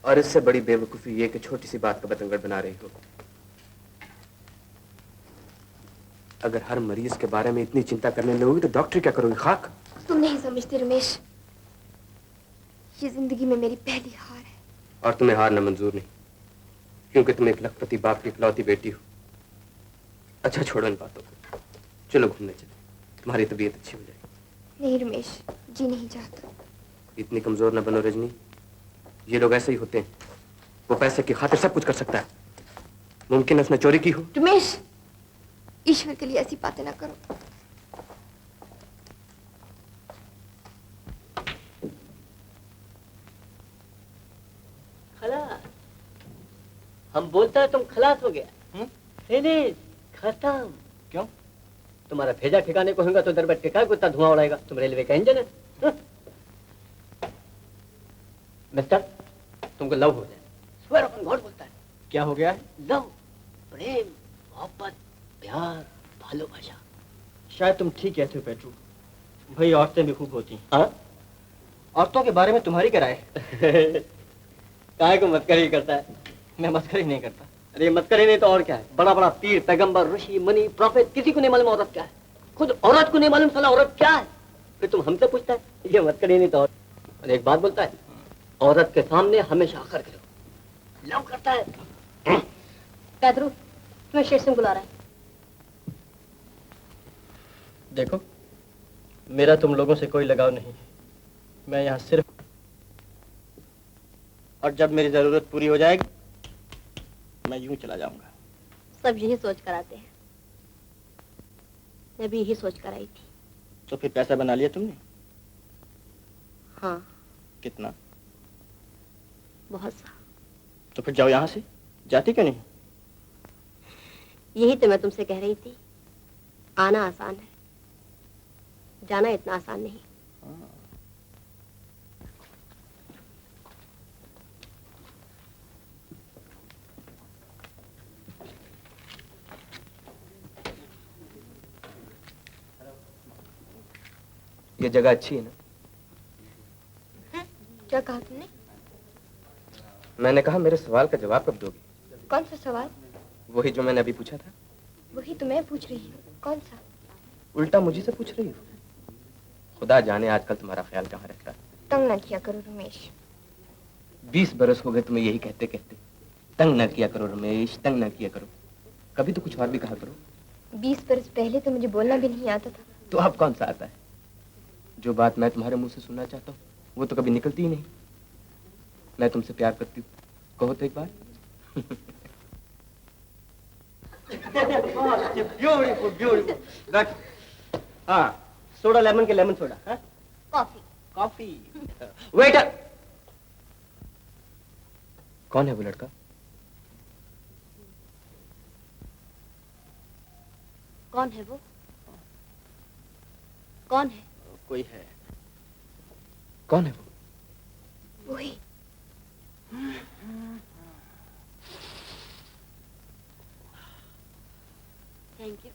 और इससे बड़ी बेवकूफी ये कि छोटी सी बात का बतंगड़ बना रही हो। अगर हर मरीज के बारे में इतनी चिंता करने लगोगी तो डॉक्टर क्या करोगे? खाक। तुम नहीं समझते रमेश, ये जिंदगी में मेरी पहली हार है। और तुम्हें हारना मंजूर नहीं, क्योंकि तुम एक लखपति बाप की इकलौती बेटी हो। अच्छा छोड़ो इन बातों को, चलो घूमने चले, तुम्हारी तबीयत अच्छी हो जाएगी। नहीं रमेश, जी नहीं चाहता। इतनी कमजोर न बनो रजनी, ये लोग ऐसे ही होते हैं। वो पैसे की खातिर सब कुछ कर सकता है। मुमकिन है उसने चोरी की हो। रमेश, ईश्वर के लिए ऐसी बातें ना करो। खलास, हम बोलता है तुम खलास हो गया। फिनिश, खत्म। क्यों? तुम्हारा भेजा ठिकाने को होगा तो दर बैठ ठिकाने को इतना धुआं उड़ाएगा। तुम रेलवे का इंजन है। मिस्टर, तुमको लव हो जाए। स्वेर अपन गॉड बोलता है। क्या हो गया है? लव, प्रेम, मोहब्बत, प्यार, भालोबासा। शायद तुम ठीक कहते हो पेट्रू। भाई औरतें भी खूब होती हैं। हाँ? औरतों के बारे में तुम्हारी क्या राय है? काहे को मस्करी करता है? मैं मस्करी नहीं करता। अरे मस्करी नहीं तो और क्या है? बड़ा बड़ा पीर, पैगंबर, ऋषि, मुनि, प्रॉफिट, किसी को नहीं मालूम औरत क्या है। खुद औरत को नहीं मालूम साला औरत क्या है। फिर तुम हमसे पूछता है ये मस्करी नहीं तो और। और एक बात बोलता है, औरत के सामने हमेशा आखिर करो। लव करता है। पैदरू, तुम्हें शेर सिंह बुला रहा है। देखो, मेरा तुम लोगों से कोई लगाव नहीं है। मैं यहाँ सिर्फ, और जब मेरी जरूरत पूरी हो जाएगी मैं यूं चला जाऊंगा। सब यही सोच कर आते हैं। मैं भी यही सोच कर आई थी। तो फिर पैसा बना लिया तुमने? हाँ। कितना? बहुत सा। तो फिर जाओ यहाँ से। जाती क्यों नहीं? यही तो मैं तुमसे कह रही थी। आना आसान है, जाना इतना आसान नहीं। ये जगह अच्छी है ना? क्या कहा तुमने? मैंने कहा मेरे सवाल का जवाब कब दोगी? कौन सा सवाल? वही जो मैंने अभी पूछा था। वही तो मैं पूछ रही हूँ। कौन सा? उल्टा मुझे से पूछ रही हो। खुदा जाने आजकल तुम्हारा ख्याल कहाँ रहता है। तंग ना किया करो रमेश। 20 बरस हो गए तुम्हें यही कहते कहते, तंग ना किया करो रमेश, तंग ना किया करो। कभी तो कुछ और भी कहा करो। 20 बरस पहले तो मुझे बोलना भी नहीं आता था। तो अब कौन सा आता है? जो बात मैं तुम्हारे मुंह से सुनना चाहता हूँ वो तो कभी निकलती ही नहीं। मैं तुमसे प्यार करती हूँ, कहो तो एक बार। Beautiful beautiful. रख। हाँ, सोडा लेमन के लेमन सोडा। हाँ? कॉफी। कॉफी। वेटर। कौन है वो लड़का? कौन है वो? कौन है? कोई है। कौन है वो? वही। Thank you.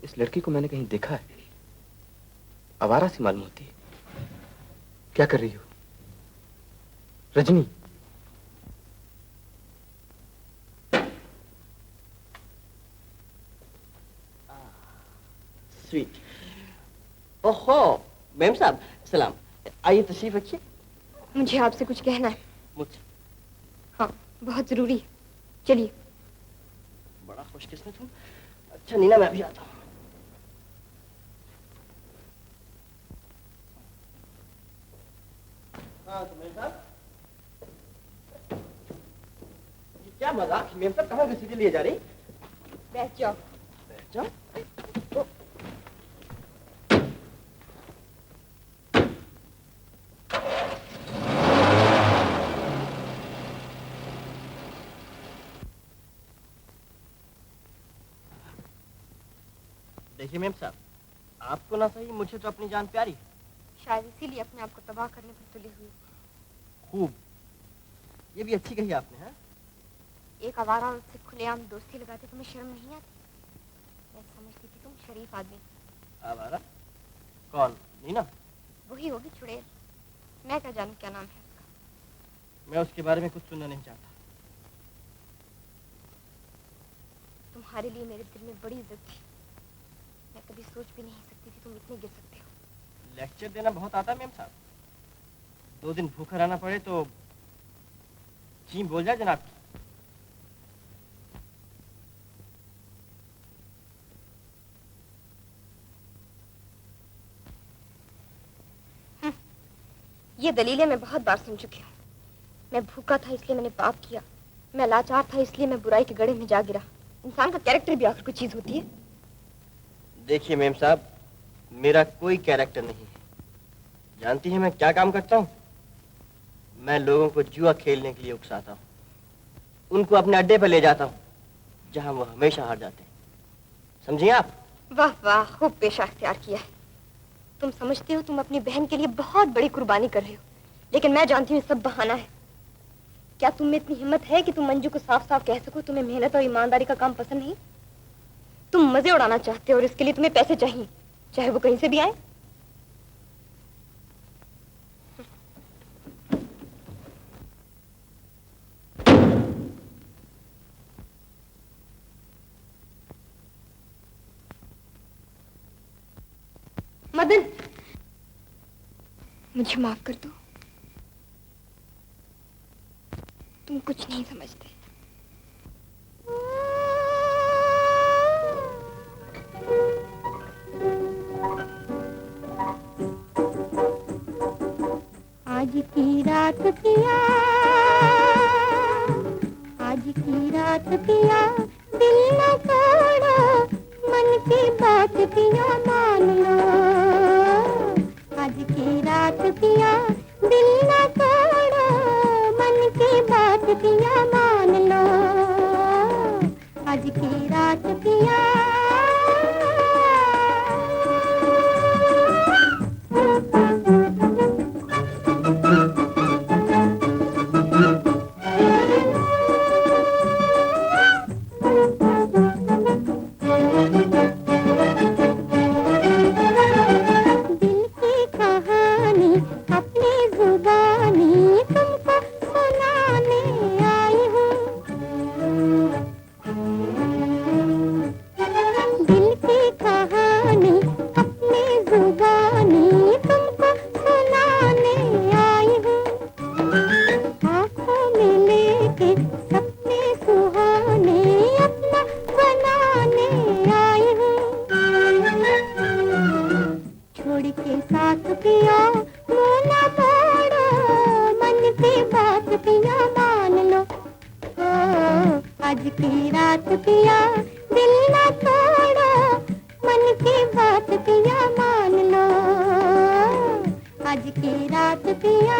इस लड़की को मैंने कहीं देखा है। आवारा सी मालूम होती है। क्या कर रही हो रजनी? स्वीट। ओहो, मैम साहब, सलाम। आइए तशरीफ रखिए। मुझे आपसे कुछ कहना है। मुझसे? हाँ, बहुत जरूरी है। चलिए। बड़ा खुशकिस्मत हूँ। अच्छा नीना, मैं अभी आता हूँ। हाँ तो मैम साहब, ये क्या मजाक है? मैम साहब कहाँ घसीटे लिए जा रही? बैठ जाओ। बैठ जाओ। देखिए मैम साहब, आपको ना सही, मुझे तो अपनी जान प्यारी है। शायद इसीलिए अपने आप को तबाह करने पर तुली हुई। खूब, ये भी अच्छी कही आपने। हाँ, एक आवारा औरत से खुलेआम दोस्ती लगाते तुम्हें शर्म नहीं आती? मैं समझती थी तुम शरीफ आदमी। आवारा? कौन? नीना? वही होगी चुड़ैल। मैं क्या जानूं क्या नाम है उसका। मैं उसके बारे में कुछ सुनना नहीं चाहता। तुम्हारे लिए मेरे दिल में बड़ी इज्जत थी। मैं कभी सोच भी नहीं सकती थी तुम इतने गिर सकते हो। लेक्चर देना बहुत आता है मैम साहब। 2 दिन भूखा रहना पड़े तो चीम बोल जाए जनाब की। ये दलीलें मैं बहुत बार सुन चुकी हूँ। मैं भूखा था इसलिए मैंने पाप किया, मैं लाचार था इसलिए मैं बुराई के गड्ढे में जा गिरा। इंसान का कैरेक्टर भी आखिर कोई चीज होती है। देखिए मैम साहब, मेरा कोई कैरेक्टर नहीं है। जानती हैं मैं क्या काम करता हूँ? मैं लोगों को जुआ खेलने के लिए उकसाता हूँ, उनको अपने अड्डे पर ले जाता हूँ जहाँ वो हमेशा हार जाते हैं। समझिए आप? वाह वाह, खूब पेशा अख्तियार किया है। तुम समझते हो तुम अपनी बहन के लिए बहुत बड़ी कुर्बानी कर रहे हो, लेकिन मैं जानती हूँ सब बहाना है। क्या तुम में इतनी हिम्मत है कि तुम मंजू को साफ साफ कह सको तुम्हें मेहनत और ईमानदारी का काम पसंद नहीं? तुम मजे उड़ाना चाहते हो और इसके लिए तुम्हें पैसे चाहिए, चाहे वो कहीं से भी आए। मदन, मुझे माफ कर दो। तुम कुछ नहीं समझते। आज की रात पिया, आज की रात पिया, दिल न तोड़ो, मन की बात पिया मान लो। आज की रात पिया, दिल न तोड़ो, मन की बात पिया मान लो। आज की रात पिया, आज की रात पिया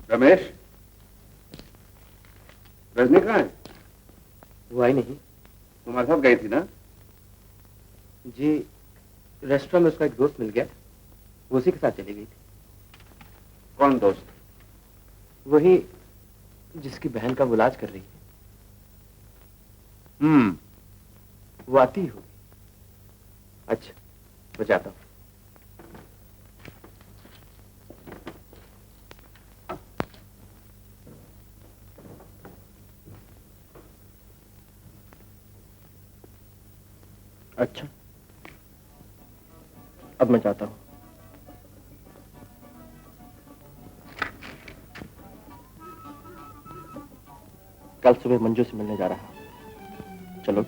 रमेश, रजनी कहाँ है? वो आई नहीं। तुम्हारे साथ गई थी ना? जी, रेस्टोरेंट में उसका एक दोस्त मिल गया, वो उसी के साथ चली गई थी। कौन दोस्त? वही जिसकी बहन का वो इलाज कर रही है। वो आती ही होगी। अच्छा, मैं जाता हूँ। अच्छा, अब मैं जाता हूँ। कल सुबह मंजू से मिलने जा रहा हूँ। चलो।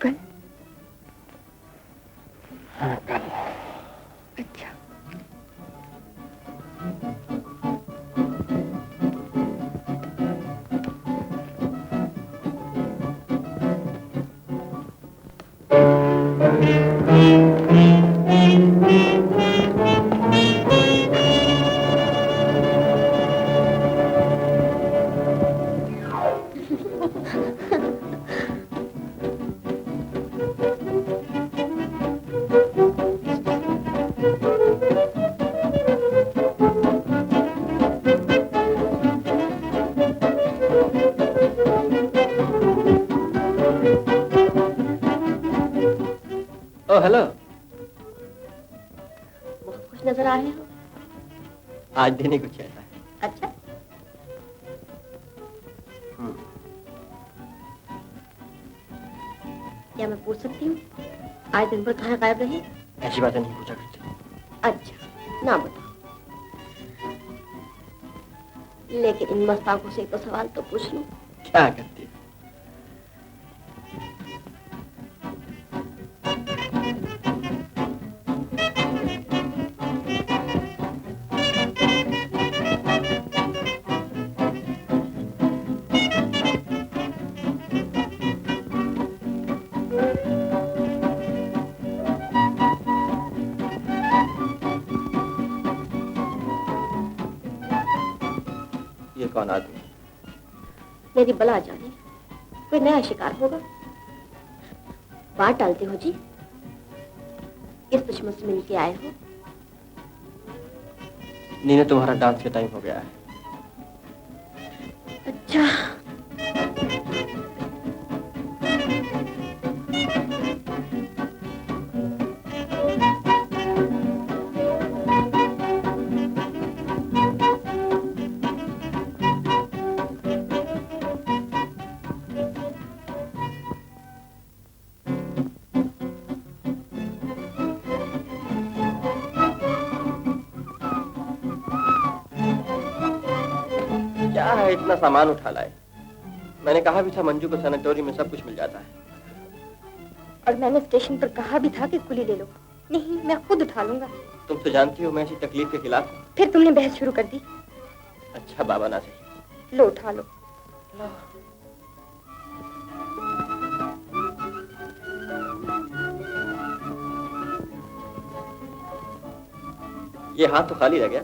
कल? हाँ, कल। अच्छा। ओ हेलो। बहुत खुश नजर आ रहे हो। आज दिन ही कुछ ऐसा है। अच्छा। क्या मैं पूछ सकती हूँ आज दिन भर कहाँ गायब रहे? ऐसी बातें नहीं पूछा करते। अच्छा, ना बताओ। लेकिन इन मस्त आंखों से तो सवाल तो पूछ लूं। क्या करती है? ये कौन आदमी? मेरी बला जाने कोई नया शिकार होगा। बात टालते हो जी? किस दुश्मन से मिलके आए हो? नीने, तुम्हारा डांस के टाइम हो गया है। अच्छा। क्या है, इतना सामान उठा लाए? मैंने कहा भी था मंजू को सैनिटोरियम में सब कुछ मिल जाता है। और मैंने स्टेशन पर कहा भी था कि कुली ले लो। नहीं, मैं खुद उठा लूंगा। तुम तो जानती हो मैं ऐसी तकलीफ के खिलाफ हूँ। फिर तुमने बहस शुरू कर दी। अच्छा बाबा ना सही। लो उठा लो। ये हाथ तो खाली रह गया।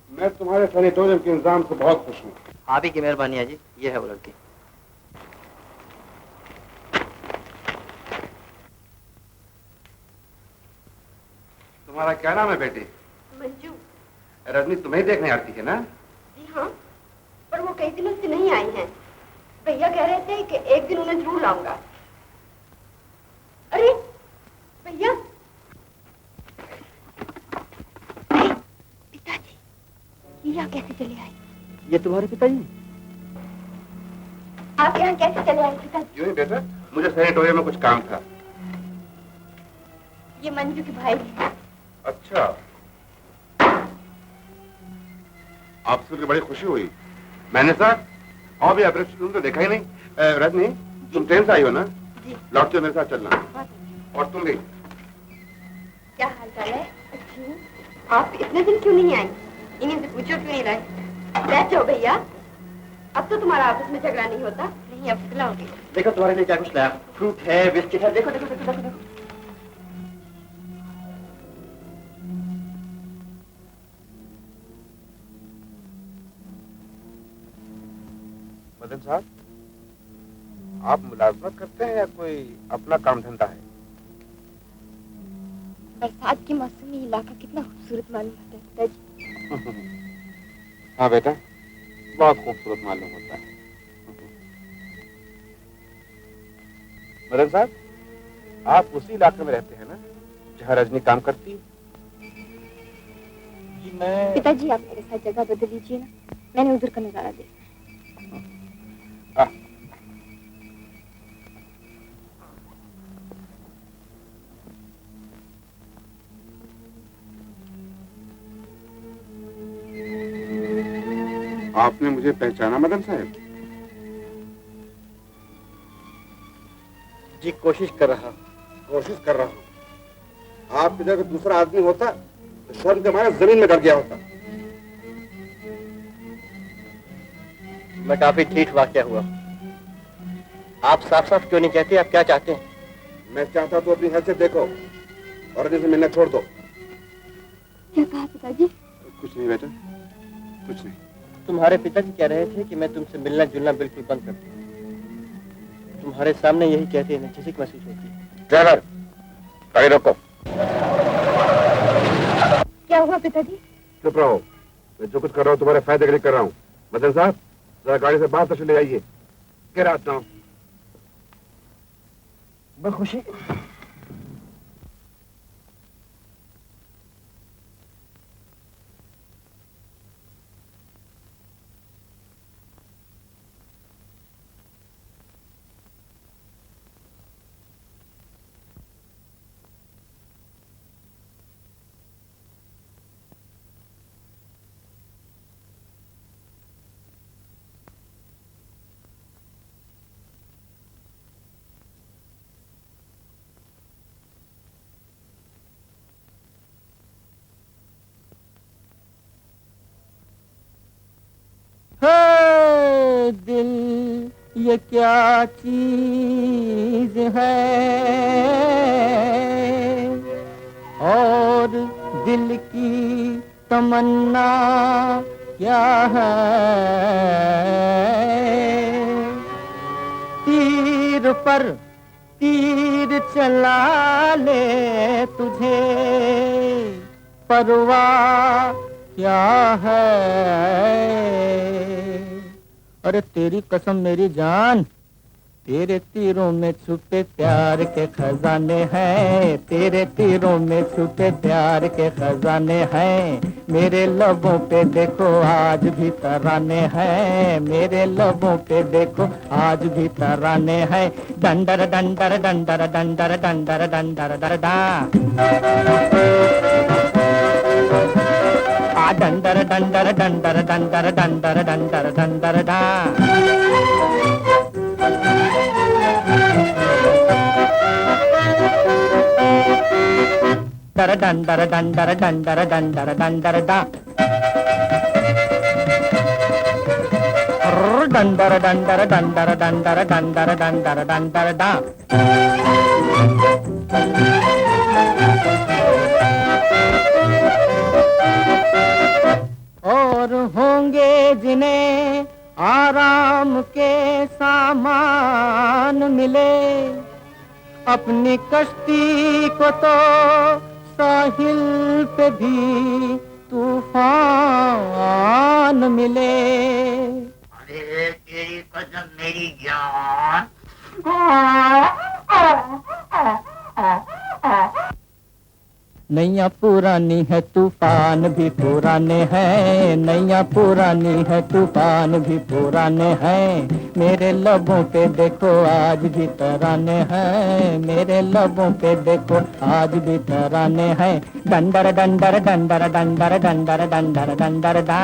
मैं तुम्हारे सैनिटोरियम के इंतजाम से बहुत खुश हूँ। आप ही की मेहरबानी है जी। ये है वो लड़की। तुम्हारा क्या नाम है बेटी? मंजू। रजनी तुम्हें देखने आती है ना? जी हाँ, पर वो कई दिनों से नहीं आई हैं। भैया कह रहे थे कि एक दिन उन्हें जरूर लाऊंगा। अरे भैया, पिताजी, ये यहाँ कैसे चले आए? ये तुम्हारे पिताजी? आप यहाँ कैसे चले आए पिताजी? यूं ही बेटा, मुझे सैनिटोरियम में कुछ काम था। ये मंजू के भाई हैं। अच्छा, आपसे मुझे बड़ी खुशी हुई। मैंने सर और भी अदृश्य तुम तो देखा ही नहीं। रजनी, तुम ट्रेन से आई हो ना? जी। लौटते हो मेरे साथ चलना। और तुम भी। क्या हाल चाल है? अच्छा, आप इतने दिन क्यों नहीं आई? इन्हीं से पूछो क्यों नहीं लाए? बैठो भैया, अब तो तुम्हारा आपस में झगड़ा नहीं होता। नहीं, अब खिलाओगे। देखो तुम्हारे लिए क्या कुछ लाया। फ्रूट है, बिस्किट है। देखो देखो देखो देखो, देखो। मदन साहब, आप मुलाजमत करते हैं या कोई अपना काम धंधा है? बरसात के मौसम में इलाका कितना खूबसूरत मालूम होता है पिताजी। हाँ बेटा, बहुत खूबसूरत मालूम होता है। मदन साहब, आप उसी इलाके में रहते हैं ना जहाँ रजनी काम करती है? जी मैं। पिताजी आप मेरे साथ जगह बदल लीजिए ना, मैंने उधर का नजारा देखा। आपने मुझे पहचाना मदन साहब? जी कोशिश कर रहा हूँ। कोशिश कर रहा हूँ। आप इधर दूसरा आदमी होता तो शर्म के मारे जमीन में डर गया होता। मैं काफी ठीक वाकया हुआ। आप साफ साफ क्यों नहीं कहते आप क्या चाहते हैं? मैं चाहता तो अपनी हैसियत देखो और जैसे मिलना छोड़ दो। क्या कहा पिताजी? कुछ नहीं बेटा, कुछ नहीं। तुम्हारे पिताजी कह रहे थे कि मैं तुमसे मिलना जुलना बिल्कुल बंद कर दूं। तुम्हारे सामने यही कहते हैं, झिझक महसूस होती है। ड्राइवर, गाड़ी रोको। क्या हुआ पिताजी? चुप रहो, मैं जो कुछ कर रहा हूँ तुम्हारे फायदे के लिए कर रहा हूँ। मदन साहब, जरा गाड़ी से बाहर तक ले आइए। क्या रात ना खुशी। दिल ये क्या चीज है और दिल की तमन्ना क्या है। तीर पर तीर चला ले तुझे परवाह क्या है। अरे तेरी कसम मेरी जान, तेरे तीरों में छुपे प्यार के खजाने हैं। तेरे तीरों में छुपे प्यार के खजाने हैं। मेरे लबों पे देखो आज भी तराने हैं। मेरे लबों पे देखो आज भी तराने हैं। डंडर डंडर डंडर डंडर डंडर डंडर डंडा डंडर डंडर डंडर डंडर डंडर डंडर डंडर डा। डर डंडर डंडर डंडर डंडर डंडर डा डंडर डंडर डंडर डंडर डंडर डंडर डंडर डा और होंगे जिन्हें आराम के सामान मिले अपनी कश्ती को तो साहिल पे भी तूफान मिले। अरे तेरी कसम मेरी जान। नैया पुरानी है तूफान भी पुराने हैं, नैया पुरानी है तूफान भी पुराने हैं। मेरे लबों पे देखो आज भी तराने हैं, मेरे लबों पे देखो आज भी तराने हैं। डंडर डंडर डंडर डंडर डंडर डंडर डंडर डा